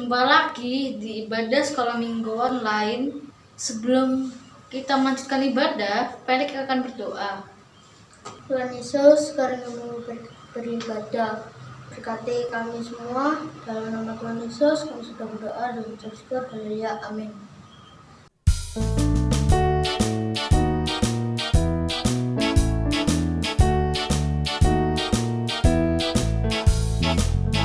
Jumpa lagi di ibadah sekolah minggu online. Sebelum kita melanjutkan ibadah, mari kita akan berdoa. Tuhan Yesus, karena kami beribadah, berkati kami semua. Dalam nama Tuhan Yesus, kami sudah berdoa dan mengucap syukur. Haleluya, amin.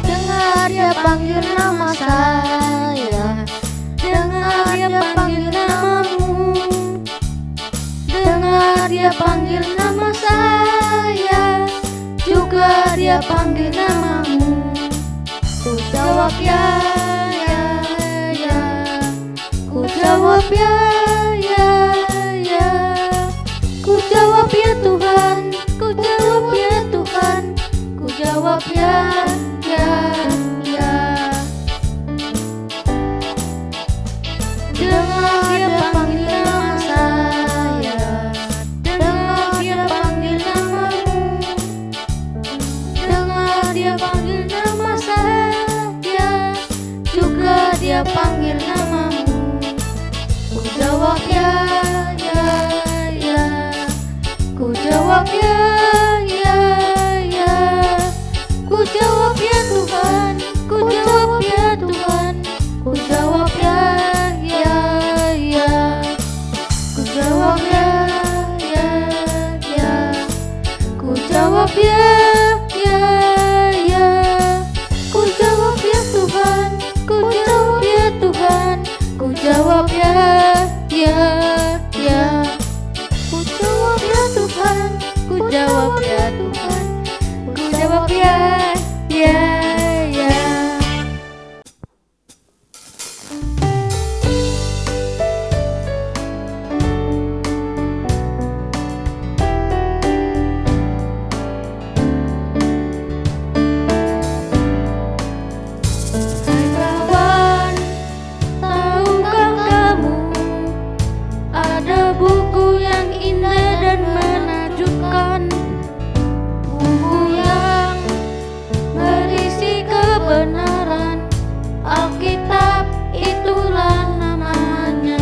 Dengar dia panggil nama saya, dengar dia panggil namamu, dengar dia panggil nama saya, juga dia panggil namamu. Ku jawab ya, ya, ya. Ku jawab ya, ya, ya. Ku jawab ya Tuhan, ku jawab ya Tuhan, ku jawab ya, ya, ya. Dengar dia panggil nama saya, dengar dia panggil namamu, dengar dia panggil nama saya, juga dia panggil namamu. Ku jawab ya, ya, ya. Ku jawab ya, ya, ya. Ku jawab ya Tuhan, ku jawab ya Tuhan, ku jawab ya, ya, ya. Ku jawab ya, ya, ya. Ku jawab ya, ya, ya. Ku jawab ya Tuhan, ku jawab ya Tuhan, ku jawab ya, ya, ya. Ku jawab ya Tuhan, ku jawab ya Tuhan, ku jawab ya, ya, ya. Hai kawan, tahukah kamu ada buku yang indah dan menakjubkan, buku yang berisi kebenaran. Alkitab itulah namanya.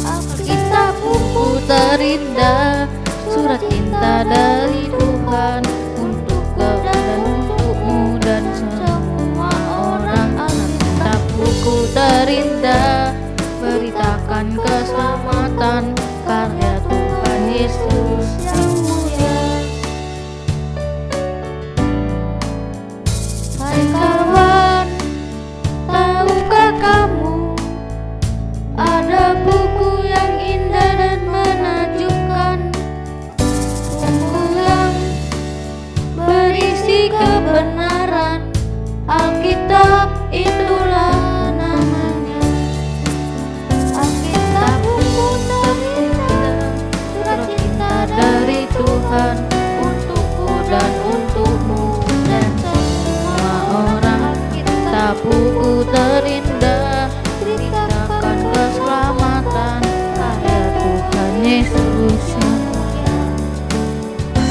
Alkitab buku terindah, surat cinta dari Tuhan untukku dan untukmu dan semua orang. Alkitab buku terindah, beritakan keselamatan karya Tuhan Yesus yang mulia. Hai kawan, tahukah kamu ada buku yang indah dan menakjubkan, buku yang berisi kebenaran. Alkitab itulah namanya. Alkitab buku terindah, surat cinta dari Tuhan untukku dan untukmu dan semua orang. Alkitab buku terindah, beritakan keselamatan karya Tuhan Yesus yang mulia.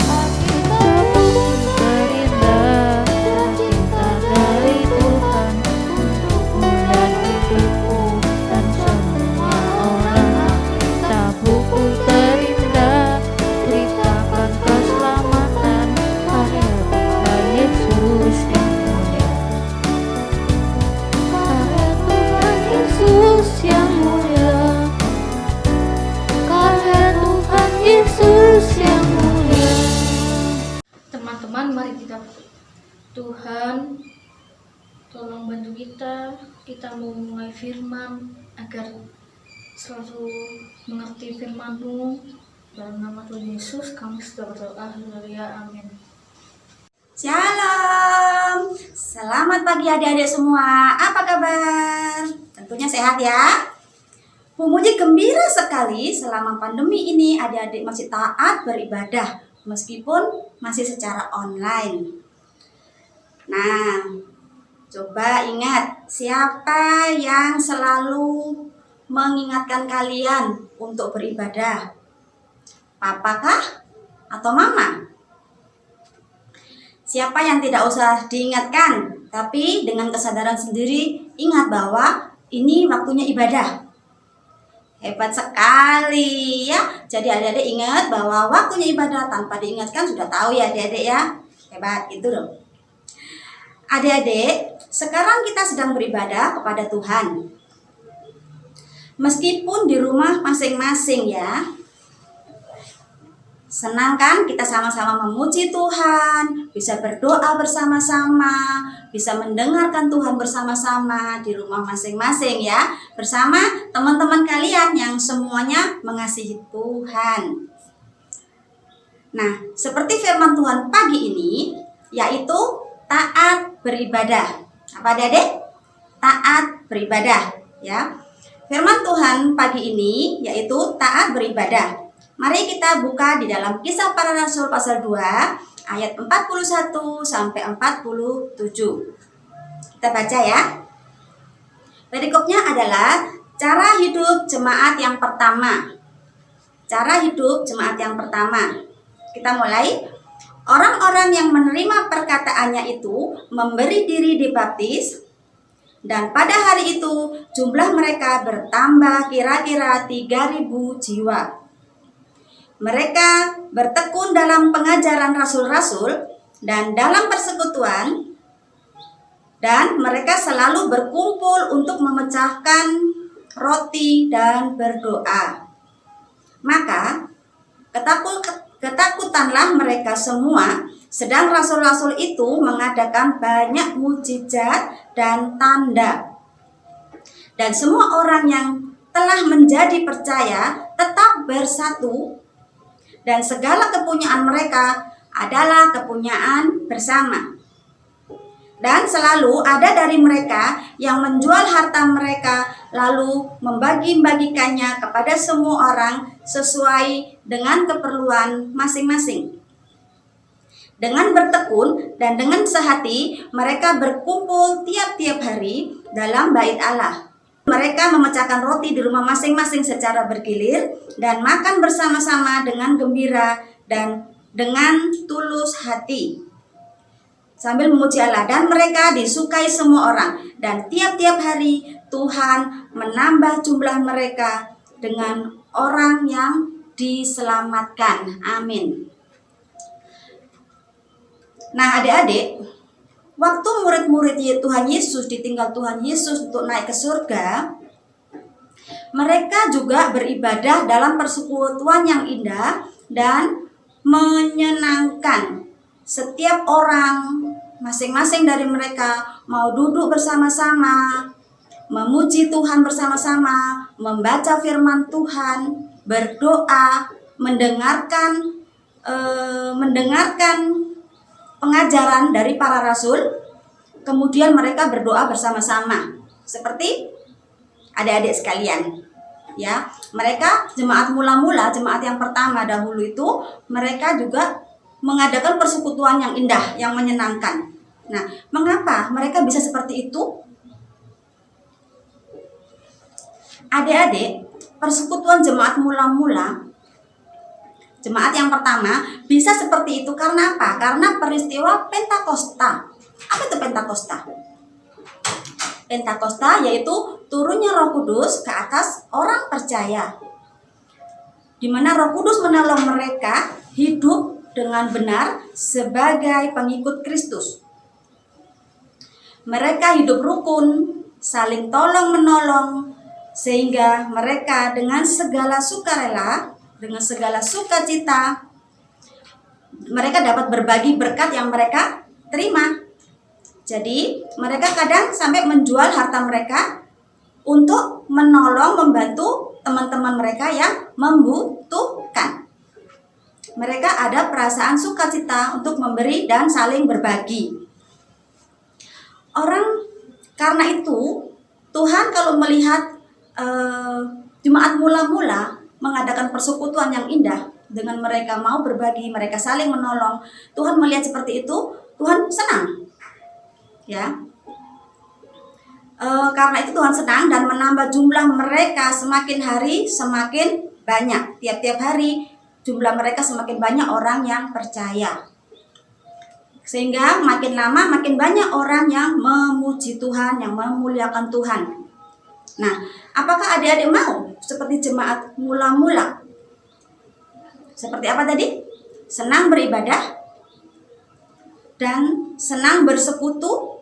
Alkitab buku terindah, surat cinta dari Tuhan untukmu dan untukku dan semua orang. Alkitab buku terindah, beritakan keselamatan karya Tuhan Yesus yang mulia. Karya Tuhan Yesus yang mulia, karya Tuhan Yesus yang mulia. Teman-teman, mari kita Tuhan, tolong bantu kita mau mulai firman agar selalu mengerti firman-Mu. Dalam nama Tuhan Yesus kami sudah berdoa. Haleluya, amin. Shalom, selamat pagi adik-adik semua. Apa kabar? Tentunya sehat ya. Bu Muji gembira sekali selama pandemi ini adik-adik masih taat beribadah meskipun masih secara online. Nah, coba ingat siapa yang selalu mengingatkan kalian untuk beribadah? Papa kah atau mama? Siapa yang tidak usah diingatkan Tapi dengan kesadaran sendiri, ingat bahwa ini waktunya ibadah. Hebat sekali ya. Jadi adik-adik ingat bahwa waktunya ibadah, tanpa diingatkan sudah tahu ya adik-adik ya. Hebat, gitu dong. Adik-adik, sekarang kita sedang beribadah kepada Tuhan. Meskipun di rumah masing-masing ya. Senang kan kita sama-sama memuji Tuhan, bisa berdoa bersama-sama, bisa mendengarkan Tuhan bersama-sama di rumah masing-masing ya, bersama teman-teman kalian yang semuanya mengasihi Tuhan. Nah, seperti firman Tuhan pagi ini, yaitu taat beribadah. Apa adik-adik? Taat beribadah ya. Firman Tuhan pagi ini yaitu taat beribadah. Mari kita buka di dalam Kisah Para Rasul pasal 2 ayat 41 sampai 47. Kita baca ya. Perikopnya adalah cara hidup jemaat yang pertama. Cara hidup jemaat yang pertama. Kita mulai. Orang-orang yang menerima perkataannya itu memberi diri dibaptis, dan pada hari itu jumlah mereka bertambah kira-kira 3.000 jiwa. Mereka bertekun dalam pengajaran rasul-rasul dan dalam persekutuan, dan mereka selalu berkumpul untuk memecahkan roti dan berdoa. Maka ketakutanlah mereka semua, sedang rasul-rasul itu mengadakan banyak mukjizat dan tanda. Dan semua orang yang telah menjadi percaya tetap bersatu, dan segala kepunyaan mereka adalah kepunyaan bersama. Dan selalu ada dari mereka yang menjual harta mereka lalu membagi-bagikannya kepada semua orang sesuai dengan keperluan masing-masing. Dengan bertekun dan dengan sehati mereka berkumpul tiap-tiap hari dalam bait Allah. Mereka memecahkan roti di rumah masing-masing secara bergilir dan makan bersama-sama dengan gembira dan dengan tulus hati, sambil memuji Allah, dan mereka disukai semua orang, dan tiap-tiap hari Tuhan menambah jumlah mereka dengan orang yang diselamatkan. Amin. Nah adik-adik, waktu murid-murid Tuhan Yesus ditinggal Tuhan Yesus untuk naik ke surga, mereka juga beribadah dalam persekutuan yang indah dan menyenangkan. Setiap orang, masing-masing dari mereka mau duduk bersama-sama, memuji Tuhan bersama-sama, membaca firman Tuhan, berdoa, mendengarkan pengajaran dari para rasul, kemudian mereka berdoa bersama-sama. Seperti adik-adik sekalian, ya. Mereka jemaat mula-mula, jemaat yang pertama dahulu itu, mereka juga mengadakan persekutuan yang indah, yang menyenangkan. Nah, mengapa mereka bisa seperti itu? Adik-adik, persekutuan jemaat mula-mula, jemaat yang pertama bisa seperti itu karena apa? Karena peristiwa Pentakosta. Apa itu Pentakosta? Pentakosta yaitu turunnya Roh Kudus ke atas orang percaya, di mana Roh Kudus menolong mereka hidup dengan benar sebagai pengikut Kristus. Mereka hidup rukun, saling tolong-menolong, sehingga mereka dengan segala sukarela, dengan segala sukacita, mereka dapat berbagi berkat yang mereka terima. Jadi mereka kadang sampai menjual harta mereka untuk menolong, membantu teman-teman mereka yang membutuhkan. Mereka ada perasaan sukacita untuk memberi dan saling berbagi. Karena itu Tuhan kalau melihat jemaat mula-mula mengadakan persekutuan yang indah, dengan mereka mau berbagi, mereka saling menolong, Tuhan melihat seperti itu, Tuhan senang. Ya, karena itu Tuhan senang dan menambah jumlah mereka semakin hari semakin banyak. Tiap-tiap hari jumlah mereka semakin banyak orang yang percaya. Sehingga makin lama makin banyak orang yang memuji Tuhan, yang memuliakan Tuhan. Nah, apakah adik-adik mau seperti jemaat mula-mula? Seperti apa tadi? Senang beribadah dan senang bersekutu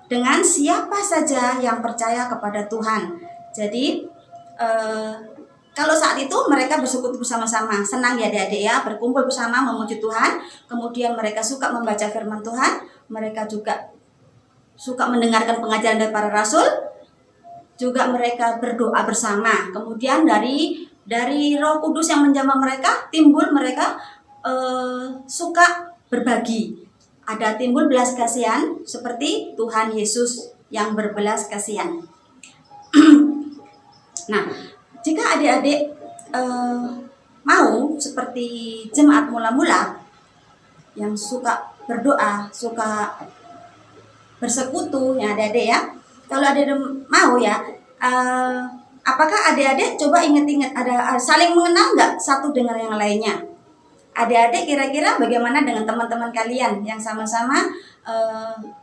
dengan siapa saja yang percaya kepada Tuhan. Jadi kalau saat itu mereka bersekutu bersama-sama, senang ya adik-adik ya, berkumpul bersama memuji Tuhan. Kemudian mereka suka membaca firman Tuhan, mereka juga suka mendengarkan pengajaran dari para rasul, juga mereka berdoa bersama. Kemudian dari Roh Kudus yang menjamah mereka, timbul mereka suka berbagi. Ada timbul belas kasihan seperti Tuhan Yesus yang berbelas kasihan. Nah, jika adik-adik mau seperti jemaat mula-mula yang suka berdoa, suka bersekutu ya adik-adik ya. Kalau adik-adik mau ya, apakah adik-adik coba ingat-ingat ada saling mengenal nggak satu dengan yang lainnya? Adik-adik kira-kira bagaimana dengan teman-teman kalian yang sama-sama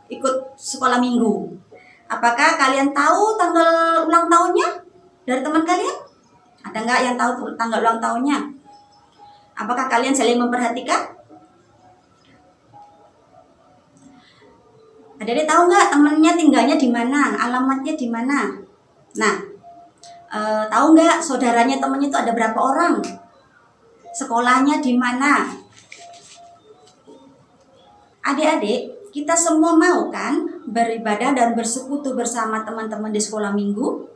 ikut sekolah minggu? Apakah kalian tahu tanggal ulang tahunnya dari teman kalian? Ada nggak yang tahu tanggal ulang tahunnya? Apakah kalian saling memperhatikan? Adik-adik tahu nggak temannya tinggalnya di mana? Alamatnya di mana? Nah, tahu nggak saudaranya temannya itu ada berapa orang? Sekolahnya di mana? Adik-adik, kita semua mau kan beribadah dan bersekutu bersama teman-teman di sekolah minggu?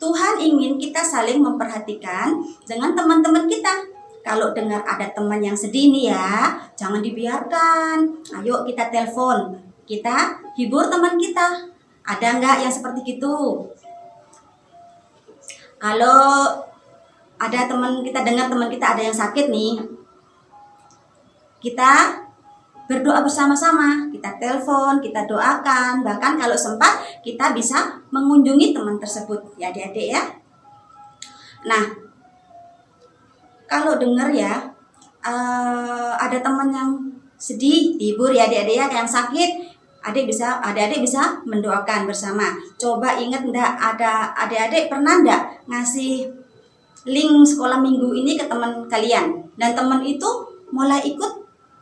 Tuhan ingin kita saling memperhatikan dengan teman-teman kita. Kalau dengar ada teman yang sedih nih ya, jangan dibiarkan. Ayo kita telepon, kita hibur teman kita. Ada nggak yang seperti gitu? Kalau ada teman kita dengar teman kita ada yang sakit nih, kita berdoa bersama-sama, kita telepon, kita doakan, bahkan kalau sempat kita bisa mengunjungi teman tersebut ya adik-adik ya. Nah, kalau dengar ya ada teman yang sedih, dihibur ya adik-adik ya, yang sakit, adik-adik bisa mendoakan bersama. Coba ingat enggak, ada adik-adik pernah enggak ngasih link sekolah minggu ini ke teman kalian dan teman itu mulai ikut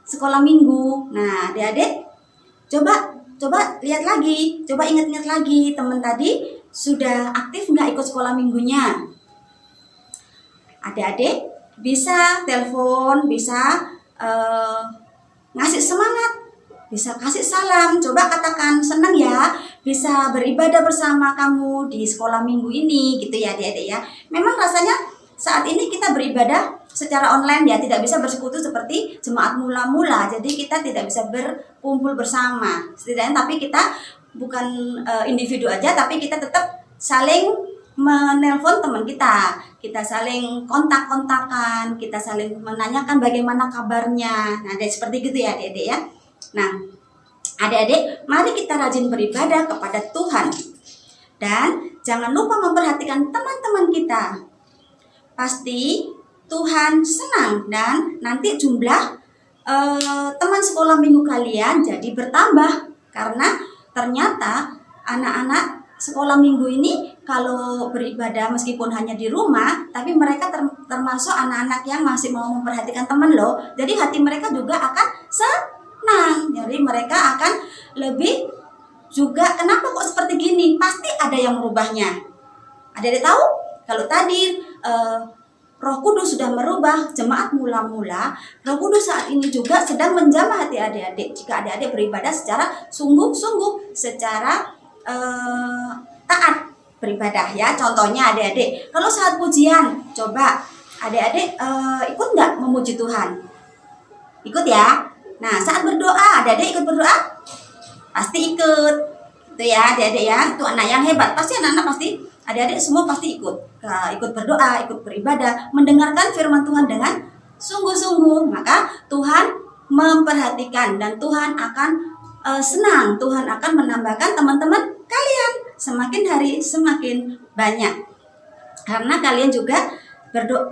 sekolah minggu. Nah, adik-adik coba lihat lagi, coba ingat-ingat lagi teman tadi sudah aktif nggak ikut sekolah minggunya. Adik-adik bisa telepon, bisa ngasih semangat, bisa kasih salam, coba katakan senang ya bisa beribadah bersama kamu di sekolah minggu ini gitu ya adik-adik ya. Memang rasanya saat ini kita beribadah secara online ya, tidak bisa bersekutu seperti jemaat mula-mula. Jadi kita tidak bisa berkumpul bersama. Setidaknya tapi kita bukan individu aja, tapi kita tetap saling menelpon teman kita. Kita saling kontak-kontakan, kita saling menanyakan bagaimana kabarnya. Nah, seperti gitu ya adik-adik ya. Nah, adik-adik, mari kita rajin beribadah kepada Tuhan. Dan jangan lupa memperhatikan teman-teman kita. Pasti Tuhan senang dan nanti jumlah teman sekolah minggu kalian jadi bertambah. Karena ternyata anak-anak sekolah minggu ini kalau beribadah meskipun hanya di rumah, tapi mereka termasuk anak-anak yang masih mau memperhatikan teman loh. Jadi hati mereka juga akan senang. Jadi mereka akan lebih juga, kenapa kok seperti gini? Pasti ada yang merubahnya. Ada tahu? Kalau tadi Roh Kudus sudah merubah jemaat mula-mula, Roh Kudus saat ini juga sedang menjamah hati adik-adik. Jika adik-adik beribadah secara sungguh-sungguh, secara taat beribadah ya. Contohnya adik-adik, kalau saat pujian, coba adik-adik ikut nggak memuji Tuhan? Ikut ya. Nah, saat berdoa, adik-adik ikut berdoa? Pasti ikut. Itu ya adik-adik ya, itu anak yang hebat. Pasti anak-anak pasti, adik-adik semua pasti ikut berdoa, ikut beribadah, mendengarkan firman Tuhan dengan sungguh-sungguh. Maka Tuhan memperhatikan dan Tuhan akan senang. Tuhan akan menambahkan teman-teman kalian semakin hari semakin banyak. Karena kalian juga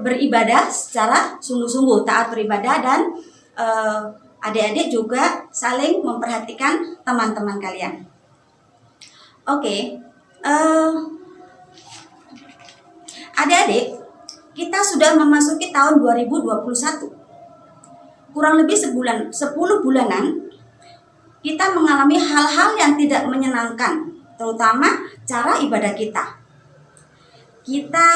beribadah secara sungguh-sungguh, taat beribadah dan adik-adik juga saling memperhatikan teman-teman kalian. Oke, adik-adik, kita sudah memasuki tahun 2021. Kurang lebih 10 bulanan kita mengalami hal-hal yang tidak menyenangkan, terutama cara ibadah kita. Kita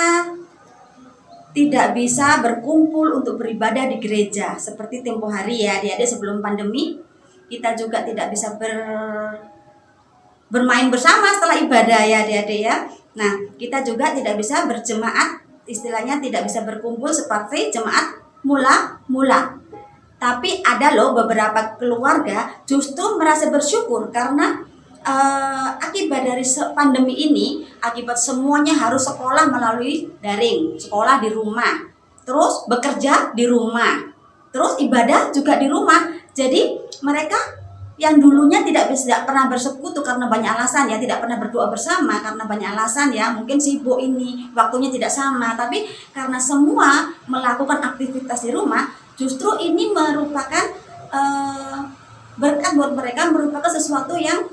tidak bisa berkumpul untuk beribadah di gereja seperti tempo hari ya, adik-adik, sebelum pandemi. Kita juga tidak bisa bermain bersama setelah ibadah ya, adik-adik ya. Nah, kita juga tidak bisa berjemaat, istilahnya tidak bisa berkumpul seperti jemaat mula-mula. Tapi ada loh beberapa keluarga justru merasa bersyukur karena akibat dari pandemi ini, akibat semuanya harus sekolah melalui daring, sekolah di rumah, terus bekerja di rumah, terus ibadah juga di rumah. Jadi mereka yang dulunya tidak pernah bersekutu karena banyak alasan ya, tidak pernah berdoa bersama karena banyak alasan ya, mungkin sibuk ini, waktunya tidak sama, tapi karena semua melakukan aktivitas di rumah, justru ini merupakan berkat buat mereka, merupakan sesuatu yang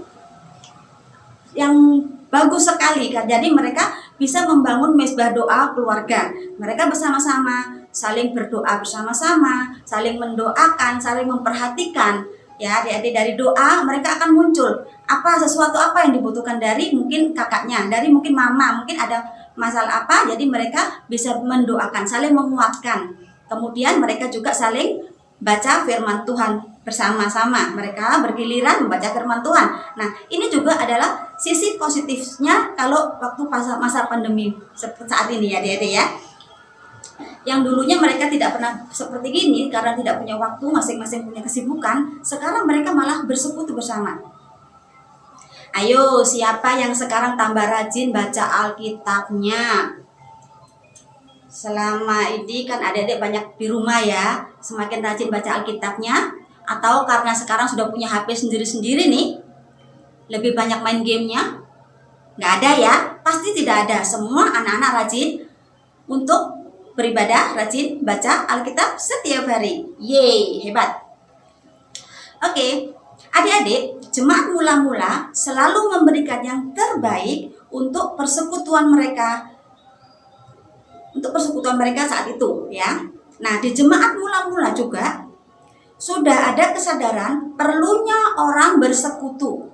bagus sekali kan. Jadi mereka bisa membangun mezbah doa keluarga. Mereka bersama-sama saling berdoa bersama-sama, saling mendoakan, saling memperhatikan. Ya, adik-adik, dari doa mereka akan muncul sesuatu apa yang dibutuhkan dari mungkin kakaknya, dari mungkin mama, mungkin ada masalah apa, jadi mereka bisa mendoakan, saling menguatkan. Kemudian mereka juga saling baca firman Tuhan bersama-sama. Mereka bergiliran membaca firman Tuhan. Nah, ini juga adalah sisi positifnya kalau waktu masa pandemi saat ini ya, adik-adik ya. Yang dulunya mereka tidak pernah seperti gini karena tidak punya waktu, masing-masing punya kesibukan. Sekarang mereka malah bersekutu bersama. Ayo, siapa yang sekarang tambah rajin baca Alkitabnya? Selama ini kan adik-adik banyak di rumah ya, semakin rajin baca Alkitabnya, atau karena sekarang sudah punya HP sendiri-sendiri nih, lebih banyak main gamenya? Nggak ada ya, pasti tidak ada. Semua anak-anak rajin untuk beribadah, rajin baca Alkitab setiap hari. Yeay, hebat. Oke, adik-adik, jemaat mula-mula selalu memberikan yang terbaik untuk persekutuan mereka saat itu ya. Nah, di jemaat mula-mula juga sudah ada kesadaran perlunya orang bersekutu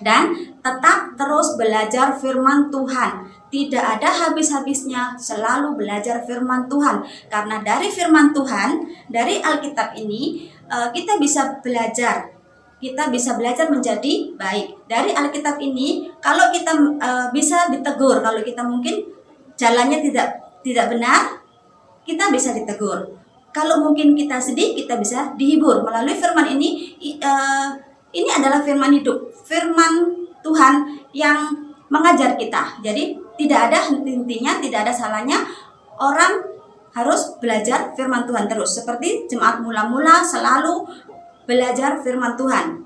dan tetap terus belajar firman Tuhan. Tidak ada habis-habisnya selalu belajar firman Tuhan. Karena dari firman Tuhan, dari Alkitab ini kita bisa belajar. Kita bisa belajar menjadi baik. Dari Alkitab ini kalau kita bisa ditegur, kalau kita mungkin jalannya tidak benar, kita bisa ditegur. Kalau mungkin kita sedih, kita bisa dihibur melalui firman ini. Ini adalah firman hidup, firman Tuhan yang mengajar kita. Jadi tidak ada henti-hentinya, tidak ada salahnya orang harus belajar firman Tuhan terus. Seperti jemaat mula-mula selalu belajar firman Tuhan.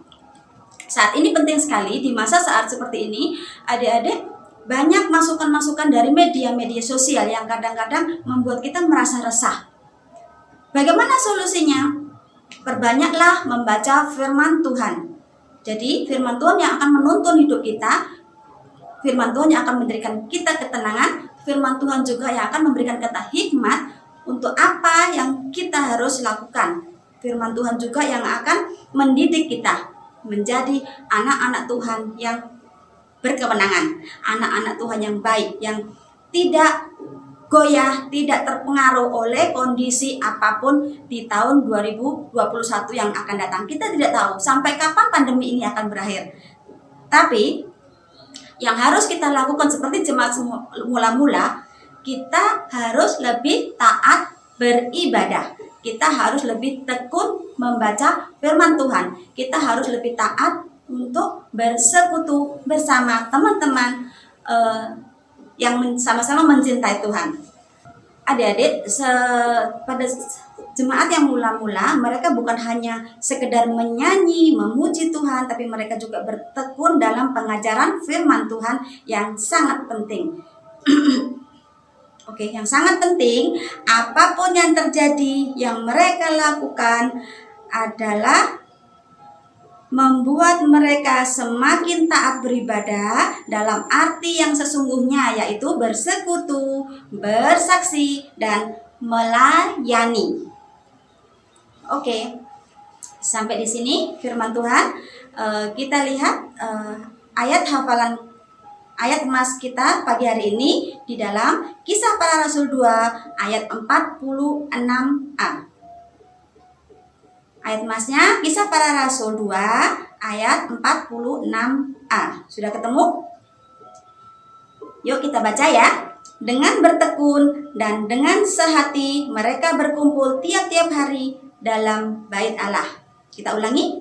Saat ini penting sekali di masa saat seperti ini, adik-adik, banyak masukan-masukan dari media-media sosial yang kadang-kadang membuat kita merasa resah. Bagaimana solusinya? Perbanyaklah membaca firman Tuhan. Jadi firman Tuhan yang akan menuntun hidup kita, firman Tuhan yang akan memberikan kita ketenangan, firman Tuhan juga yang akan memberikan kita hikmat untuk apa yang kita harus lakukan. Firman Tuhan juga yang akan mendidik kita menjadi anak-anak Tuhan yang berkemenangan, anak-anak Tuhan yang baik, yang tidak goyah, tidak terpengaruh oleh kondisi apapun di tahun 2021 yang akan datang. Kita tidak tahu sampai kapan pandemi ini akan berakhir. Tapi yang harus kita lakukan seperti jemaat mula-mula, kita harus lebih taat beribadah. Kita harus lebih tekun membaca firman Tuhan. Kita harus lebih taat untuk bersekutu bersama teman-teman yang sama-sama mencintai Tuhan. Adik-adik, pada jemaat yang mula-mula, mereka bukan hanya sekedar menyanyi, memuji Tuhan, tapi mereka juga bertekun dalam pengajaran firman Tuhan yang sangat penting. Yang sangat penting, apapun yang terjadi, yang mereka lakukan, adalah membuat mereka semakin taat beribadah dalam arti yang sesungguhnya, yaitu bersekutu, bersaksi, dan melayani. Oke, sampai di sini firman Tuhan. Kita lihat ayat hafalan ayat emas kita pagi hari ini di dalam Kisah Para Rasul 2 ayat 46a. Ayat emasnya Kisah Para Rasul 2 ayat 46a. Sudah ketemu? Yuk kita baca ya. Dengan bertekun dan dengan sehati mereka berkumpul tiap-tiap hari dalam bait Allah. Kita ulangi.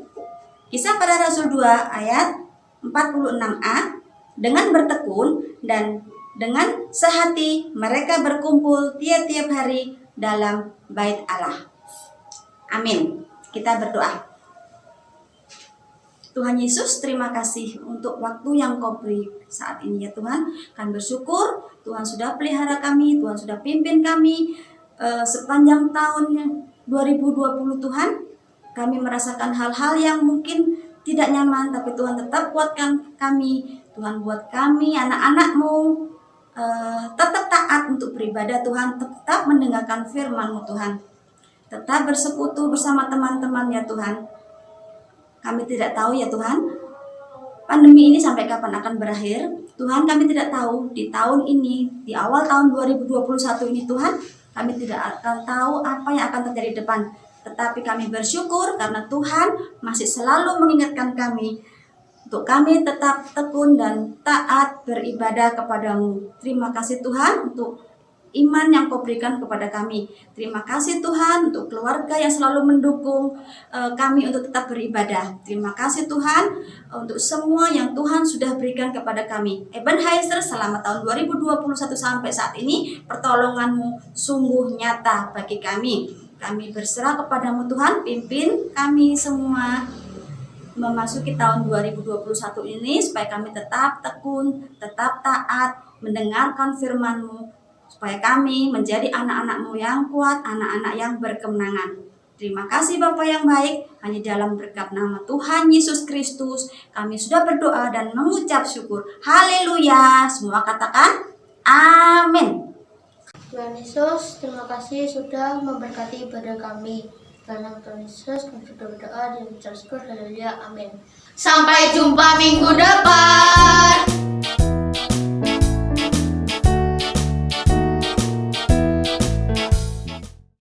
Kisah Para Rasul 2 ayat 46a. Dengan bertekun dan dengan sehati mereka berkumpul tiap-tiap hari dalam bait Allah. Amin. Kita berdoa. Tuhan Yesus, terima kasih untuk waktu yang Kau beri saat ini ya Tuhan. Kami bersyukur Tuhan sudah pelihara kami, Tuhan sudah pimpin kami sepanjang tahun 2020 Tuhan. Kami merasakan hal-hal yang mungkin tidak nyaman, tapi Tuhan tetap kuatkan kami. Tuhan buat kami anak-anak-Mu tetap taat untuk beribadah Tuhan, tetap mendengarkan firman-Mu Tuhan. Tetap bersekutu bersama teman-teman ya Tuhan. Kami tidak tahu ya Tuhan, pandemi ini sampai kapan akan berakhir. Tuhan, kami tidak tahu di tahun ini, di awal tahun 2021 ini Tuhan, kami tidak akan tahu apa yang akan terjadi di depan. Tetapi kami bersyukur karena Tuhan masih selalu mengingatkan kami untuk kami tetap tekun dan taat beribadah kepada-Mu. Terima kasih Tuhan untuk iman yang Kau berikan kepada kami. Terima kasih Tuhan untuk keluarga yang selalu mendukung kami untuk tetap beribadah. Terima kasih Tuhan untuk semua yang Tuhan sudah berikan kepada kami. Ebenezer, selama tahun 2021 sampai saat ini, pertolongan-Mu sungguh nyata bagi kami. Kami berserah kepada-Mu Tuhan, pimpin kami semua memasuki tahun 2021 ini supaya kami tetap tekun, tetap taat, mendengarkan firman-Mu, supaya kami menjadi anak-anak-Mu yang kuat, anak-anak yang berkemenangan. Terima kasih Bapa yang baik, hanya dalam berkat nama Tuhan Yesus Kristus kami sudah berdoa dan mengucap syukur. Haleluya. Semua katakan amin. Tuhan Yesus, terima kasih sudah memberkati ibadah kami. Dalam nama Tuhan Yesus kami sudah berdoa dan mengucap syukur. Haleluya. Amin. Sampai jumpa minggu depan.